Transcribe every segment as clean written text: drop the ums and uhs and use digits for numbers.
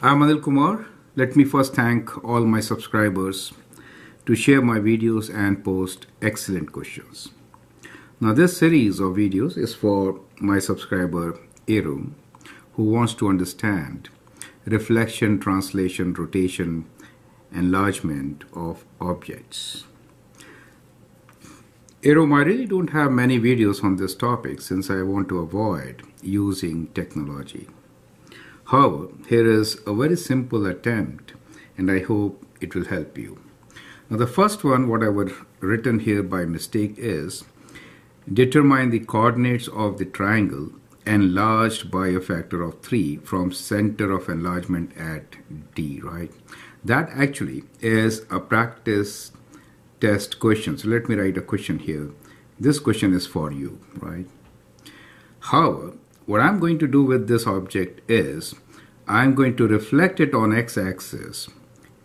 I'm Anil Kumar. Let me first thank all my subscribers to share my videos and post excellent questions. Now this series of videos is for my subscriber Eru, who wants to understand reflection, translation, rotation, enlargement of objects. Eru, I really don't have many videos on this topic since I want to avoid using technology. However, here is a very simple attempt and I hope it will help you. Now the first one, what I would written here by mistake is determine the coordinates of the triangle enlarged by a factor of 3 from center of enlargement at D, right? That actually is a practice test question. So let me write a question here. This question is for you, right? However, what I'm going to do with this object is I'm going to reflect it on x-axis,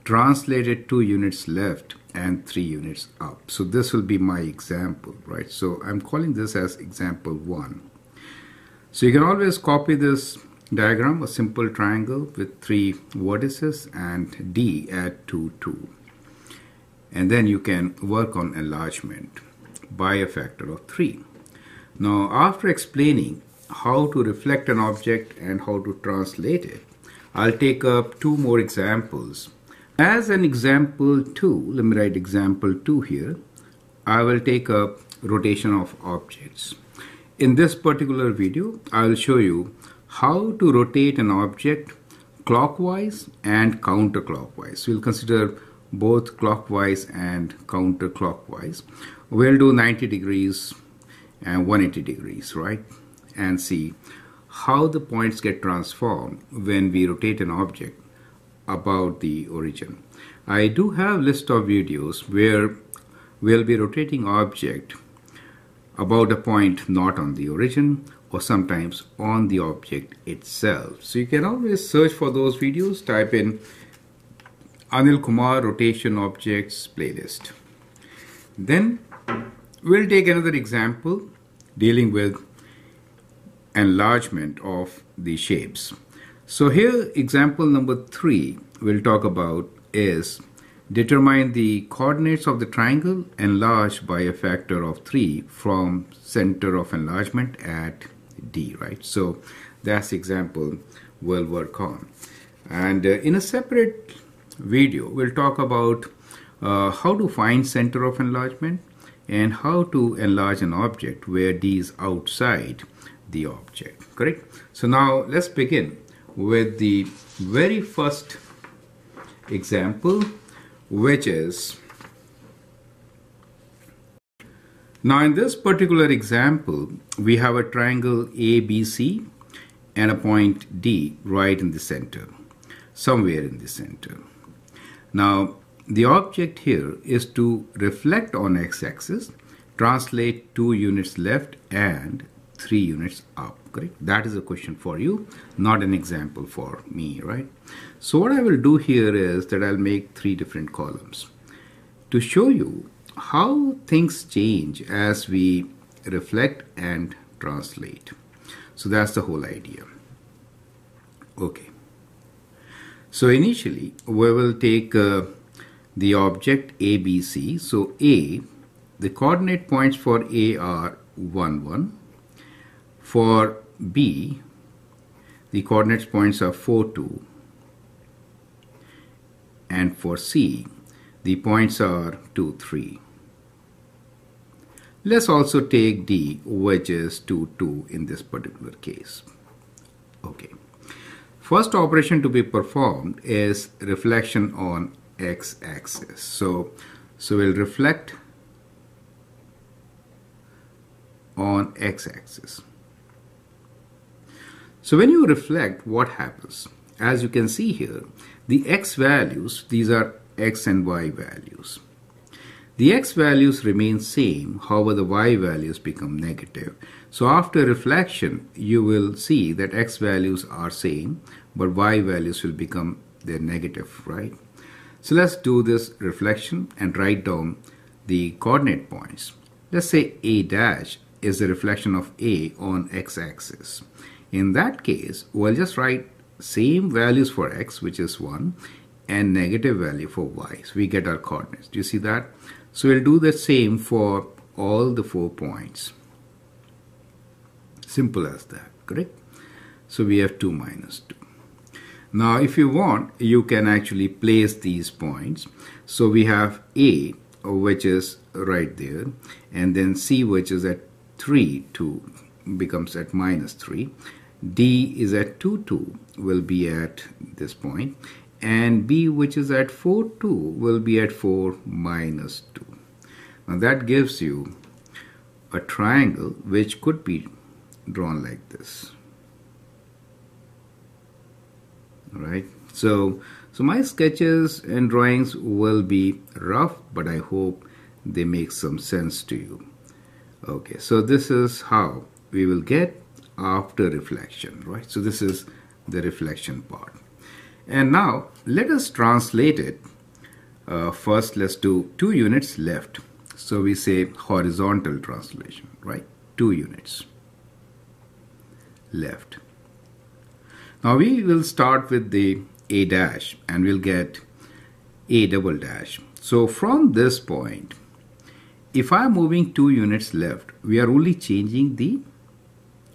translate it 2 units left and 3 units up. So this will be my example, right? So I'm calling this as example 1. So you can always copy this diagram, a simple triangle with 3 vertices and D at 2, 2. And then you can work on enlargement by a factor of 3. Now after explaining how to reflect an object and how to translate it, I'll take up 2 more examples. As an example 2, let me write example 2 here. I will take up rotation of objects. In this particular video, I will show you how to rotate an object clockwise and counterclockwise. So we'll consider both clockwise and counterclockwise. We'll do 90 degrees and 180 degrees, right? And see how the points get transformed when we rotate an object about the origin. I do have list of videos where we'll be rotating object about a point not on the origin or sometimes on the object itself. So you can always search for those videos, type in Anil Kumar rotation objects playlist. Then we'll take another example dealing with enlargement of the shapes. So here example number 3 we'll talk about is determine the coordinates of the triangle enlarged by a factor of 3 from center of enlargement at D, right? So that's the example we'll work on. And in a separate video we'll talk about how to find center of enlargement and how to enlarge an object where D is outside the object, correct? So now let's begin with the very first example, which is, now in this particular example we have a triangle ABC and a point D right in the center, somewhere in the center. Now the object here is to reflect on x-axis, translate 2 units left and 3 units up, correct? That is a question for you, not an example for me, right? So what I will do here is that I'll make 3 different columns to show you how things change as we reflect and translate. So that's the whole idea. Okay. So initially we will take the object ABC. So A, the coordinate points for A are 1, 1. For B, the coordinates points are 4, 2. And for C, the points are 2, 3. Let's also take D, which is 2, 2 in this particular case. Okay. First operation to be performed is reflection on x-axis. So we'll reflect on x-axis. So when you reflect, what happens? As you can see here, the x values, these are x and y values. The x values remain same, however the y values become negative. So after reflection, you will see that x values are same, but y values will become their negative, right? So let's do this reflection and write down the coordinate points. Let's say A dash is the reflection of A on x-axis. In that case, we'll just write same values for x, which is 1, and negative value for y. So we get our coordinates. Do you see that? So we'll do the same for all the 4 points. Simple as that, correct? So we have 2 minus 2. Now if you want, you can actually place these points. So we have A, which is right there, and then C, which is at 3, 2 becomes at minus 3. D is at 2, 2 will be at this point, and B, which is at 4, 2 will be at 4 minus 2. Now that gives you a triangle which could be drawn like this. Alright, so my sketches and drawings will be rough, but I hope they make some sense to you. Okay, so this is how we will get after reflection, right? So this is the reflection part. And now let us translate it. First, let's do 2 units left. So we say horizontal translation, right? 2 units left. Now we will start with the A dash and we'll get A double dash. So from this point, if I'm moving 2 units left, we are only changing the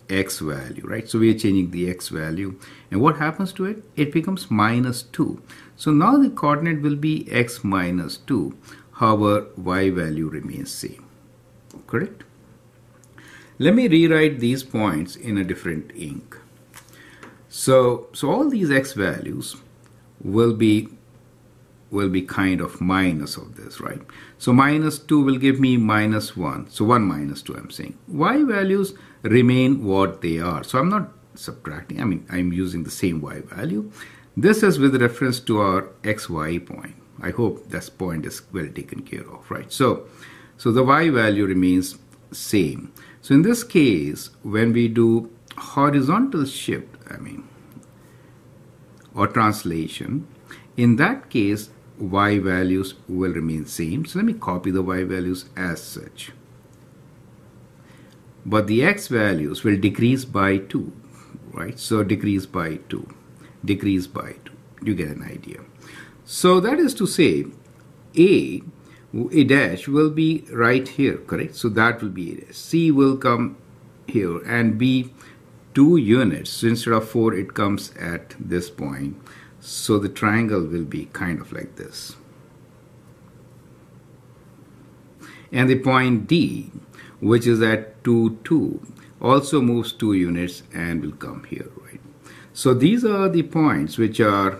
x value, right? So we are changing the x value. And what happens to it? It becomes minus 2. So now the coordinate will be x minus 2. However, y value remains same. Correct? Let me rewrite these points in a different ink. So all these x values will be kind of minus of this, right? So minus 2 will give me minus 1. So 1 minus 2 I'm saying. Y values remain what they are. So I'm not subtracting. I mean, I'm using the same y value. This is with reference to our xy point. I hope this point is well taken care of, right? So the y value remains same. So in this case, when we do horizontal shift, or translation, in that case, y values will remain same. So let me copy the y values as such. But the x values will decrease by 2, right? So decrease by 2, decrease by 2. You get an idea. So that is to say, A dash will be right here, correct? So that will be A dash. C will come here and B 2 units. So instead of 4, it comes at this point. So the triangle will be kind of like this. And the point D, which is at 2, 2, also moves 2 units and will come here, right? So these are the points which are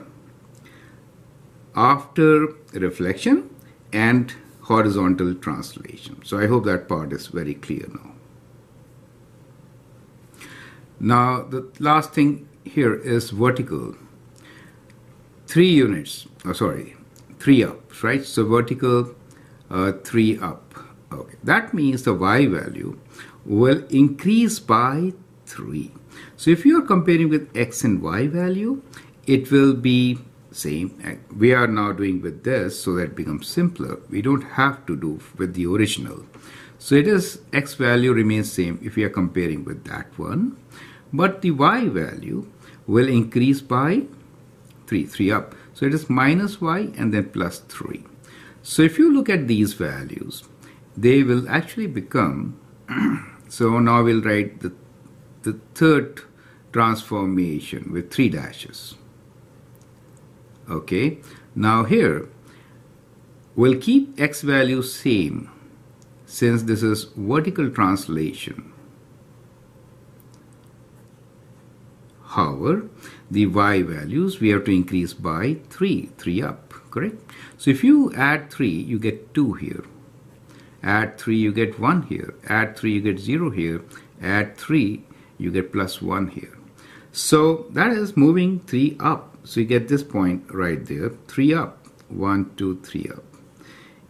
after reflection and horizontal translation. So I hope that part is very clear now. Now the last thing here is vertical. 3 units, 3 up, right? So vertical 3 up. Okay, that means the y value will increase by 3. So if you are comparing with x and y value, it will be same. We are now doing with this, so that becomes simpler. We don't have to do with the original. So it is x value remains same if we are comparing with that one. But the y value will increase by 3 up. So it is minus y and then plus 3. So if you look at these values, they will actually become, so now we'll write the third transformation with 3 dashes. Okay, now here we'll keep x value same since this is vertical translation. However, the y values we have to increase by 3 up, correct? So if you add 3, you get 2 here. Add 3, you get 1 here. Add 3, you get 0 here. Add 3, you get plus 1 here. So that is moving 3 up. So you get this point right there, 3 up, 1, 2, 3 up.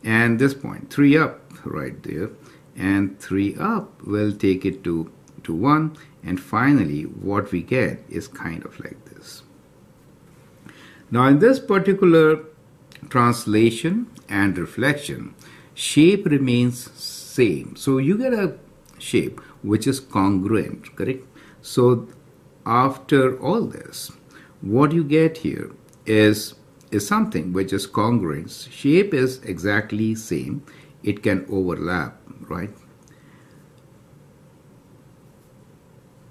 And this point, 3 up right there. And 3 up will take it to 1. And finally, what we get is kind of like this. Now in this particular translation and reflection, shape remains same. So you get a shape which is congruent, correct? So after all this, what you get here is something which is congruent. Shape is exactly same. It can overlap, right?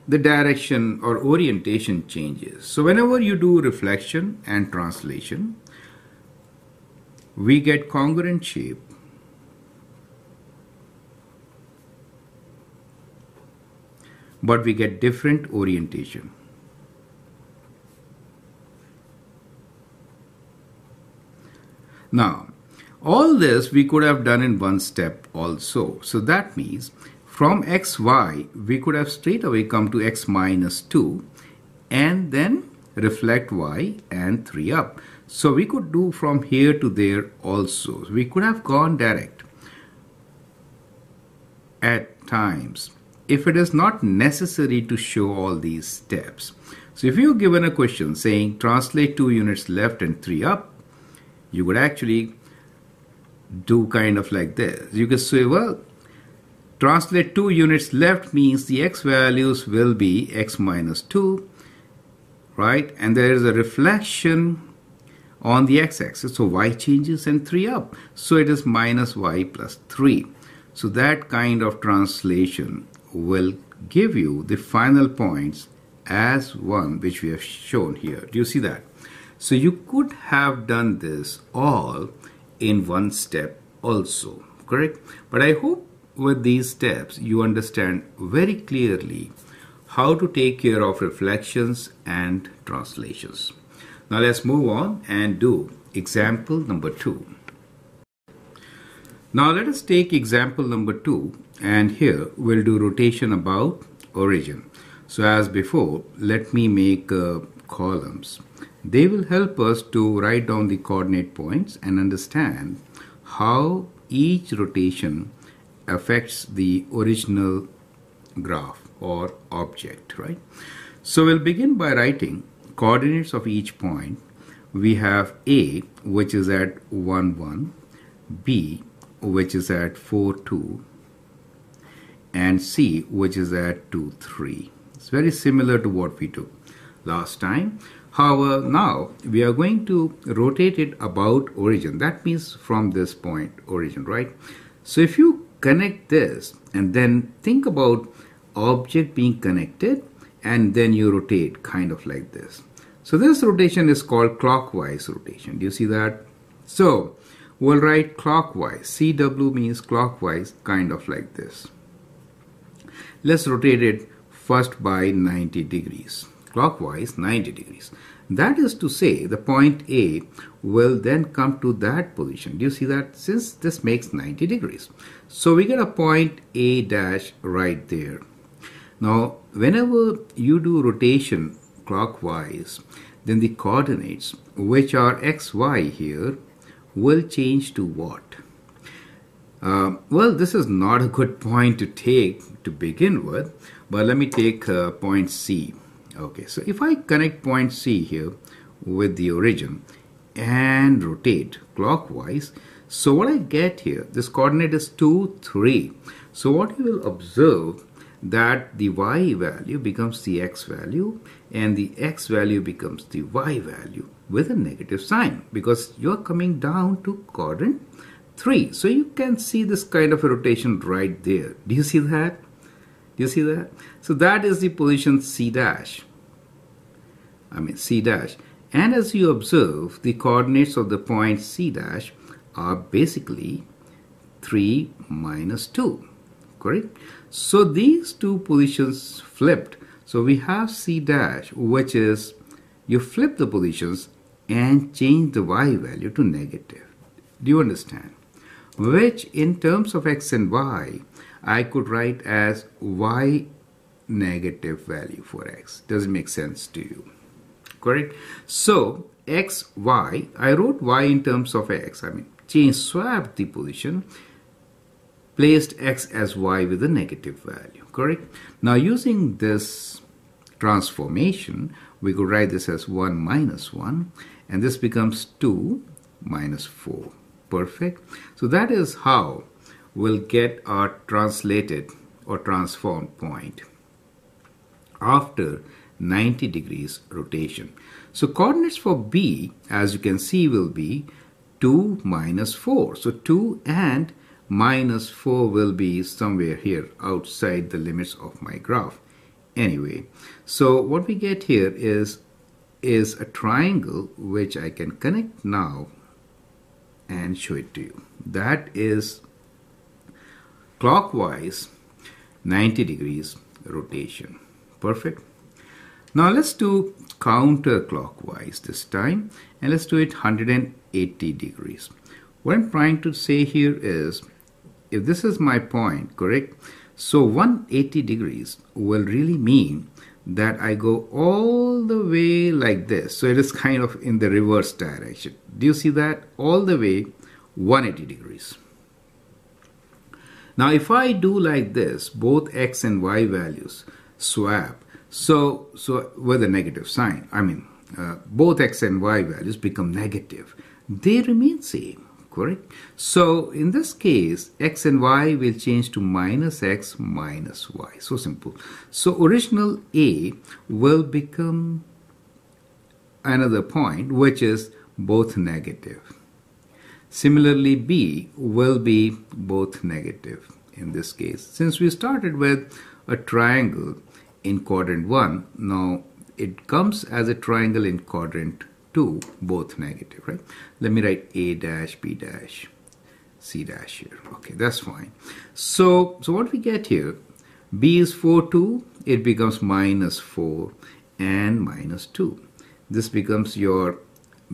The direction or orientation changes. So whenever you do reflection and translation, we get congruent shape, but we get different orientation. Now, all this we could have done in one step also. So that means from xy, we could have straight away come to x minus 2 and then reflect y and 3 up. So we could do from here to there also. We could have gone direct at times if it is not necessary to show all these steps. So if you're given a question saying translate 2 units left and 3 up, you could actually do kind of like this. You could say, well, translate 2 units left means the x values will be x minus 2, right? And there is a reflection on the x-axis, so y changes and 3 up. So it is minus y plus 3. So that kind of translation will give you the final points as one which we have shown here. Do you see that? So you could have done this all in one step also, correct? But I hope with these steps you understand very clearly how to take care of reflections and translations. Now let's move on and do example number 2. Now let us take example number 2, and here we'll do rotation about origin. So as before, let me make columns. They will help us to write down the coordinate points and understand how each rotation affects the original graph or object, right? So we'll begin by writing coordinates of each point. We have A, which is at 1, 1, B, which is at 4, 2, and C, which is at 2, 3. It's very similar to what we took last time. However, now we are going to rotate it about origin. That means from this point, origin, right? So if you connect this and then think about object being connected and then you rotate kind of like this. So this rotation is called clockwise rotation. Do you see that? So we'll write clockwise. CW means clockwise, kind of like this. Let's rotate it first by 90 degrees. Clockwise 90 degrees. That is to say the point A will then come to that position. Do you see that? Since this makes 90 degrees. So we get a point A dash right there. Now whenever you do rotation clockwise, then the coordinates which are XY here will change to what? Well, this is not a good point to take to begin with, but let me take point C. Okay, so if I connect point C here with the origin and rotate clockwise, so what I get here, this coordinate is 2, 3. So what you will observe that the y value becomes the x value and the x value becomes the y value with a negative sign because you're coming down to quadrant 3. So you can see this kind of a rotation right there. Do you see that? Do you see that? So that is the position C dash. C dash. And as you observe, the coordinates of the point C dash are basically 3 minus 2. Correct? So these two positions flipped. So we have C dash, which is you flip the positions and change the y value to negative. Do you understand? Which in terms of x and y, I could write as y negative value for x. Does it make sense to you? Correct? So x, y, I wrote y in terms of x. Swapped the position, placed x as y with a negative value. Correct? Now using this transformation, we could write this as 1 minus 1, and this becomes 2 minus 4. Perfect. So that is how we'll get our translated or transformed point after 90 degrees rotation. So coordinates for B, as you can see, will be 2 minus 4. So 2 and minus 4 will be somewhere here outside the limits of my graph. Anyway, so what we get here is a triangle which I can connect now and show it to you. That is clockwise 90 degrees rotation. Perfect. Now let's do counterclockwise this time, and let's do it 180 degrees. What I'm trying to say here is, if this is my point, correct? So 180 degrees will really mean that I go all the way like this. So it is kind of in the reverse direction. Do you see that? All the way 180 degrees. Now if I do like this, both x and y values swap. So with a negative sign, both x and y values become negative. They remain same, correct? So in this case, x and y will change to minus x minus y. So simple. So original A will become another point which is both negative. Similarly, B will be both negative in this case. Since we started with a triangle in quadrant 1, now it comes as a triangle in quadrant 2, both negative, right? Let me write A dash, B dash, C dash here. Okay, that's fine. So what we get here, B is 4, 2, it becomes minus 4 and minus 2. This becomes your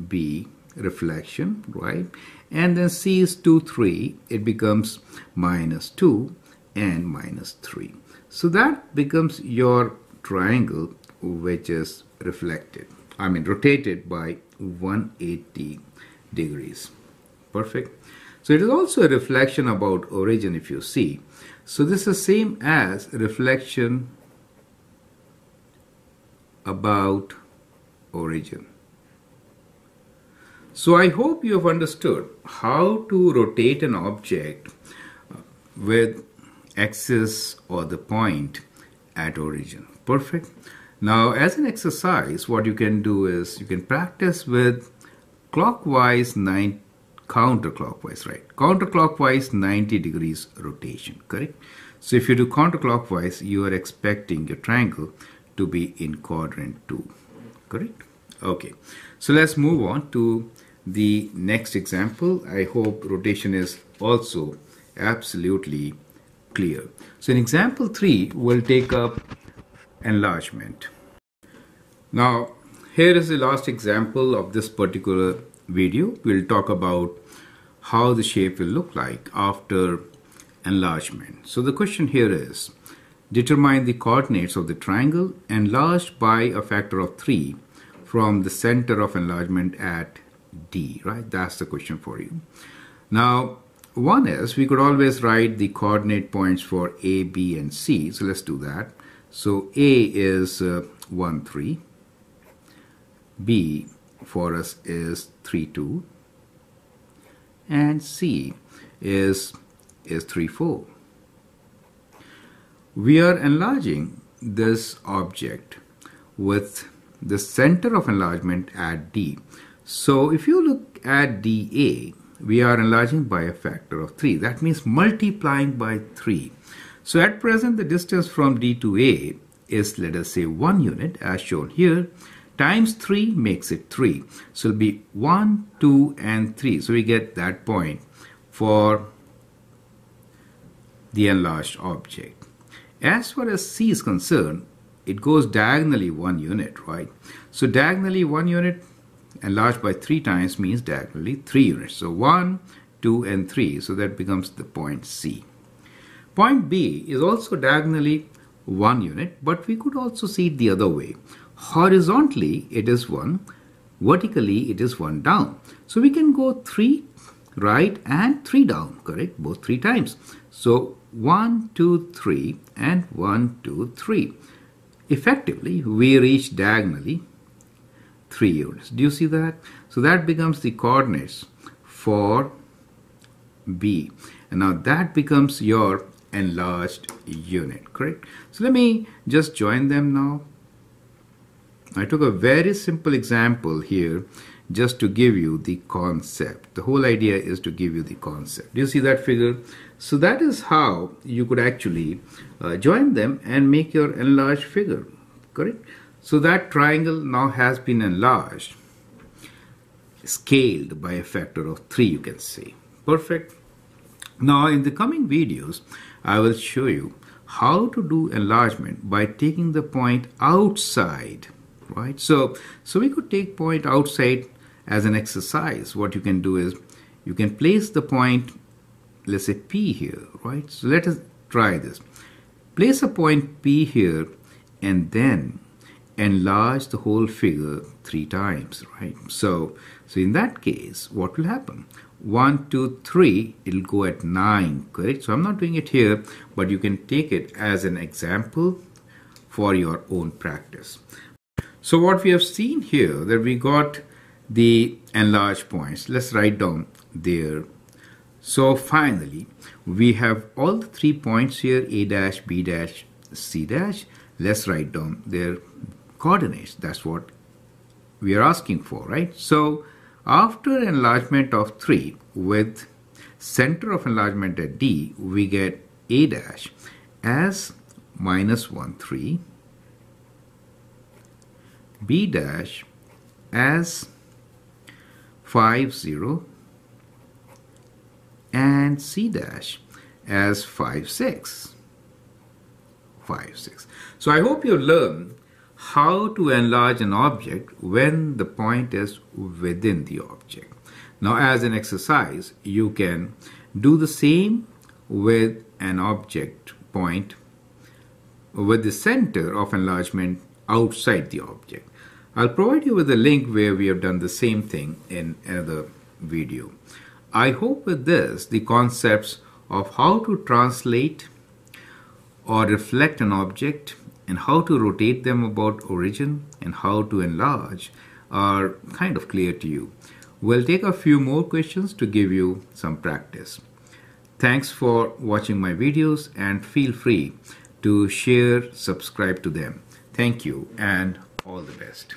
B reflection, right? And then C is 2, 3, it becomes minus 2 and minus 3. So that becomes your triangle which is rotated by 180 degrees. Perfect. So it is also a reflection about origin if you see. So this is same as reflection about origin. So I hope you have understood how to rotate an object with axis or the point at origin. Perfect. Now as an exercise, what you can do is you can practice with counterclockwise, right? Counterclockwise 90 degrees rotation, correct? So if you do counterclockwise, you are expecting your triangle to be in quadrant 2, correct? Okay, so let's move on to the next example. I hope rotation is also absolutely clear. So in example 3, we'll take up enlargement. Now, here is the last example of this particular video. We'll talk about how the shape will look like after enlargement. So the question here is, determine the coordinates of the triangle enlarged by a factor of 3 from the center of enlargement at D, right? That's the question for you. Now, one is, we could always write the coordinate points for A, B, and C. So let's do that. So A is 1, 3. B for us is 3, 2. And C is 3, 4. We are enlarging this object with the center of enlargement at D. So if you look at DA, we are enlarging by a factor of 3. That means multiplying by 3. So at present, the distance from D to A is, let us say, 1 unit as shown here, times 3 makes it 3. So it'll be 1, 2, and 3. So we get that point for the enlarged object. As far as C is concerned, it goes diagonally 1 unit, right? So diagonally 1 unit enlarged by 3 times means diagonally 3 units. So 1, 2, and 3. So that becomes the point C. Point B is also diagonally 1 unit, but we could also see it the other way. Horizontally, it is 1. Vertically, it is 1 down. So we can go 3 right and 3 down, correct? Both 3 times. So 1, 2, 3 and 1, 2, 3. Effectively, we reach diagonally 3 units. Do you see that? So that becomes the coordinates for B. And now that becomes your enlarged unit, correct? So let me just join them now. I took a very simple example here just to give you the concept. The whole idea is to give you the concept. Do you see that figure? So that is how you could actually join them and make your enlarged figure, correct? So that triangle now has been enlarged, scaled by a factor of 3, you can say. Perfect. Now in the coming videos, I will show you how to do enlargement by taking the point outside, right? So we could take point outside as an exercise. What you can do is you can place the point, let's say P here, right? So let us try this. Place a point P here and then enlarge the whole figure 3 times, right? So in that case, what will happen? 1, 2, 3, it'll go at 9, correct? So I'm not doing it here, but you can take it as an example for your own practice. So what we have seen here, that we got the enlarged points. Let's write down there. So finally, we have all the 3 points here, A dash, B dash, C dash. Let's write down their coordinates. That's what we are asking for, right? So after enlargement of 3 with center of enlargement at D, we get A dash as -1, 3, B dash as 5, 0, and C dash as 5, 6. 5, 6. So I hope you learn how to enlarge an object when the point is within the object. Now as an exercise, you can do the same with an object point with the center of enlargement outside the object. I'll provide you with a link where we have done the same thing in another video. I hope with this, the concepts of how to translate or reflect an object and how to rotate them about origin and how to enlarge are kind of clear to you. We'll take a few more questions to give you some practice. Thanks for watching my videos and feel free to share, subscribe to them. Thank you and all the best.